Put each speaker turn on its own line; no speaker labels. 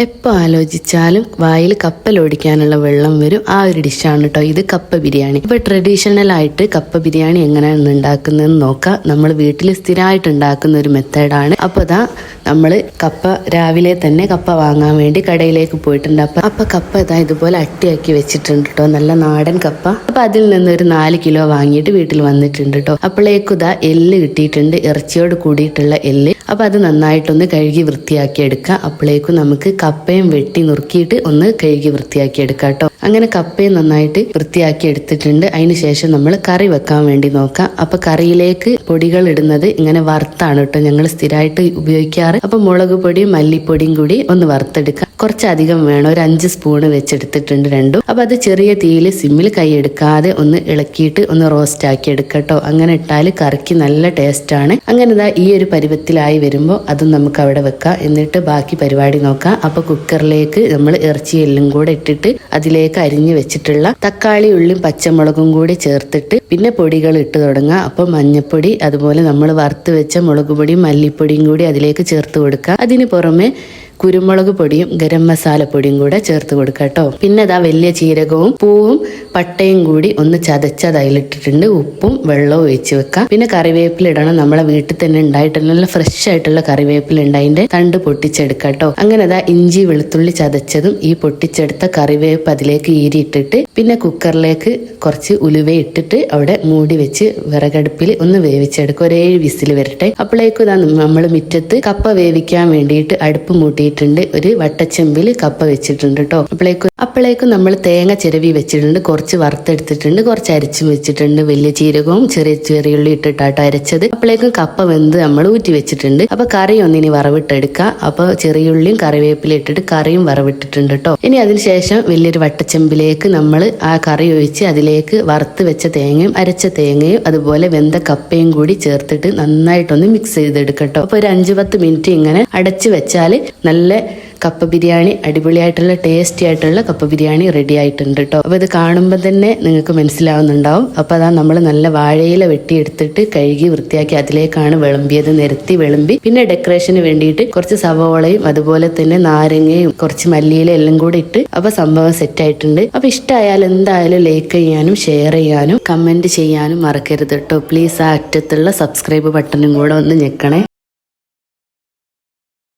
എപ്പോൾ ആലോചിച്ചാലും വായിൽ കപ്പലോടിക്കാനുള്ള വെള്ളം വരും. ആ ഒരു ഡിഷാണ് കേട്ടോ ഇത്, കപ്പ ബിരിയാണി. ഇപ്പോൾ ട്രഡീഷണൽ ആയിട്ട് കപ്പ ബിരിയാണി എങ്ങനെയാണ് ഉണ്ടാക്കുന്നതെന്ന് നോക്കാം. നമ്മൾ വീട്ടിൽ സ്ഥിരമായിട്ട് ഉണ്ടാക്കുന്ന ഒരു മെത്തേഡാണ്. അപ്പോൾ നമ്മൾ കപ്പ രാവിലെ തന്നെ കപ്പ വാങ്ങാൻ വേണ്ടി കടയിലേക്ക് പോയിട്ടുണ്ട്. അപ്പോൾ കപ്പ ഇതുപോലെ അട്ടിയാക്കി വെച്ചിട്ടുണ്ട് കേട്ടോ, നല്ല നാടൻ കപ്പ. അപ്പോൾ അതിൽ നിന്ന് ഒരു 4 കിലോ വാങ്ങിയിട്ട് വീട്ടിൽ വന്നിട്ടുണ്ട് കേട്ടോ. അപ്പോഴേക്കും എല്ല് കിട്ടിയിട്ടുണ്ട്, ഇറച്ചിയോട് കൂടിയിട്ടുള്ള എല്ല്. അപ്പോൾ അത് നന്നായിട്ടൊന്ന് കഴുകി വൃത്തിയാക്കി എടുക്കുക. അപ്പോഴേക്കും നമുക്ക് കപ്പയും വെട്ടി നുറുക്കിയിട്ട് ഒന്ന് കഴുകി വൃത്തിയാക്കി എടുക്കാം കേട്ടോ. അങ്ങനെ കപ്പയും നന്നായിട്ട് വൃത്തിയാക്കി എടുത്തിട്ടുണ്ട്. അതിന് ശേഷം നമ്മൾ കറി വെക്കാൻ വേണ്ടി നോക്കാം. അപ്പോൾ കറിയിലേക്ക് പൊടികൾ ഇടുന്നത് ഇങ്ങനെ വറുത്താണ് കേട്ടോ ഞങ്ങൾ സ്ഥിരമായിട്ട് ഉപയോഗിക്കാറ്. അപ്പോൾ മുളക് പൊടിയും മല്ലിപ്പൊടിയും കൂടി ഒന്ന് വറുത്തെടുക്കാം. കുറച്ചധികം വേണം, ഒരു 5 സ്പൂണ് വെച്ചെടുത്തിട്ടുണ്ട് രണ്ടും. അപ്പോൾ അത് ചെറിയ തീയിൽ സിമ്മിൽ കൈ എടുക്കാതെ ഒന്ന് ഇളക്കിയിട്ട് ഒന്ന് റോസ്റ്റ് ആക്കി എടുക്കട്ടോ. അങ്ങനെ ഇട്ടാൽ കറിക്ക് നല്ല ടേസ്റ്റാണ്. അങ്ങനെ ഈ ഒരു പരുവത്തിലായി വരുമ്പോൾ അതും നമുക്ക് അവിടെ വെക്കാം. എന്നിട്ട് ബാക്കി പരിപാടി നോക്കാം. അപ്പോൾ കുക്കറിലേക്ക് നമ്മൾ ഇറച്ചി എല്ലും കൂടെ ഇട്ടിട്ട് അതിലേക്ക് അരിഞ്ഞു വെച്ചിട്ടുള്ള തക്കാളി, ഉള്ളിയും പച്ചമുളകും കൂടി ചേർത്തിട്ട് പിന്നെ പൊടികൾ ഇട്ട് തുടങ്ങാം. അപ്പോൾ മഞ്ഞപ്പൊടി, അതുപോലെ നമ്മൾ വറുത്ത് വെച്ച മുളക് പൊടിയും മല്ലിപ്പൊടിയും കൂടി അതിലേക്ക് ചേർത്ത് കൊടുക്കുക. അതിന് പുറമെ കുരുമുളക് പൊടിയും ഗരം മസാല പൊടിയും കൂടെ ചേർത്ത് കൊടുക്കുക കേട്ടോ. പിന്നെ വലിയ ജീരകവും പൂവും പട്ടയും കൂടി ഒന്ന് ചതച്ചത് അതിലിട്ടിട്ടുണ്ട്. ഉപ്പും വെള്ളവും ഒഴിച്ച് വെക്കാം. പിന്നെ കറിവേപ്പില ഇടണം. നമ്മളെ വീട്ടിൽ തന്നെ ഉണ്ടായിട്ടുള്ള നല്ല ഫ്രഷ് ആയിട്ടുള്ള കറിവേപ്പില ഉണ്ട്, അതിന്റെ തണ്ട് പൊട്ടിച്ചെടുക്കാം കേട്ടോ. അങ്ങനെ ഇഞ്ചി വെളുത്തുള്ളി ചതച്ചതും ഈ പൊട്ടിച്ചെടുത്ത കറിവേപ്പ് അതിലേക്ക് ഈരിയിട്ടിട്ട് പിന്നെ കുക്കറിലേക്ക് കുറച്ച് ഉലുവ ഇട്ടിട്ട് അവിടെ മൂടി വെച്ച് വിറകടുപ്പിൽ ഒന്ന് വേവിച്ചെടുക്കും. ഒരു 7 വിസിൽ വരട്ടെ. അപ്പോഴേക്കും നമ്മൾ മുറ്റത്ത് കപ്പ വേവിക്കാൻ വേണ്ടിയിട്ട് അടുപ്പ് മൂട്ടി ഒരു വട്ടച്ചെമ്പിൽ കപ്പ വെച്ചിട്ടുണ്ട് കേട്ടോ. അപ്പോഴേക്കും നമ്മൾ തേങ്ങ ചിരവി വെച്ചിട്ടുണ്ട്, കുറച്ച് വറുത്തെടുത്തിട്ടുണ്ട്, കുറച്ച് അരച്ചും വെച്ചിട്ടുണ്ട്. വലിയ ജീരകവും ചെറിയുള്ളി ഇട്ടിട്ടാട്ടോ അരച്ചത്. അപ്പോഴേക്കും കപ്പ വെന്ത് നമ്മൾ ഊറ്റി വെച്ചിട്ടുണ്ട്. അപ്പൊ കറി ഒന്നിനി വറവിട്ടെടുക്കാം. അപ്പൊ ചെറിയുള്ളിയും കറിവേപ്പില ഇട്ടിട്ട് കറിയും വറവിട്ടിട്ടുണ്ട് കേട്ടോ. ഇനി അതിനുശേഷം വലിയൊരു വട്ടച്ചെമ്പിലേക്ക് നമ്മൾ ആ കറി ഒഴിച്ച് അതിലേക്ക് വറുത്ത് വെച്ച തേങ്ങയും അരച്ച തേങ്ങയും അതുപോലെ വെന്ത കപ്പയും കൂടി ചേർത്തിട്ട് നന്നായിട്ടൊന്ന് മിക്സ് ചെയ്തെടുക്കട്ടോ. അപ്പൊ ഒരു 5-10 മിനിറ്റ് ഇങ്ങനെ അടച്ചു വെച്ചാൽ നല്ല കപ്പ ബിരിയാണി, അടിപൊളിയായിട്ടുള്ള ടേസ്റ്റി ആയിട്ടുള്ള കപ്പ ബിരിയാണി റെഡി ആയിട്ടുണ്ട് കേട്ടോ. അപ്പോൾ ഇത് കാണുമ്പോൾ തന്നെ നിങ്ങൾക്ക് മനസ്സിലാവുന്നുണ്ടാവും. അപ്പോൾ നമ്മൾ നല്ല വാഴയില വെട്ടിയെടുത്തിട്ട് കഴുകി വൃത്തിയാക്കി അതിലേക്കാണ് വിളമ്പിയത്. നിരത്തി വിളമ്പി പിന്നെ ഡെക്കറേഷന് വേണ്ടിയിട്ട് കുറച്ച് സവോളയും അതുപോലെ തന്നെ നാരങ്ങയും കുറച്ച് മല്ലിയില എല്ലാം കൂടി ഇട്ട് അപ്പോൾ സംഭവം സെറ്റ് ആയിട്ടുണ്ട്. അപ്പോൾ ഇഷ്ടമായാലും എന്തായാലും ലൈക്ക് ചെയ്യാനും ഷെയർ ചെയ്യാനും കമന്റ് ചെയ്യാനും മറക്കരുത് കേട്ടോ. പ്ലീസ് ആ അറ്റത്തുള്ള സബ്സ്ക്രൈബ് ബട്ടണും കൂടെ ഒന്ന് ഞെക്കണേ.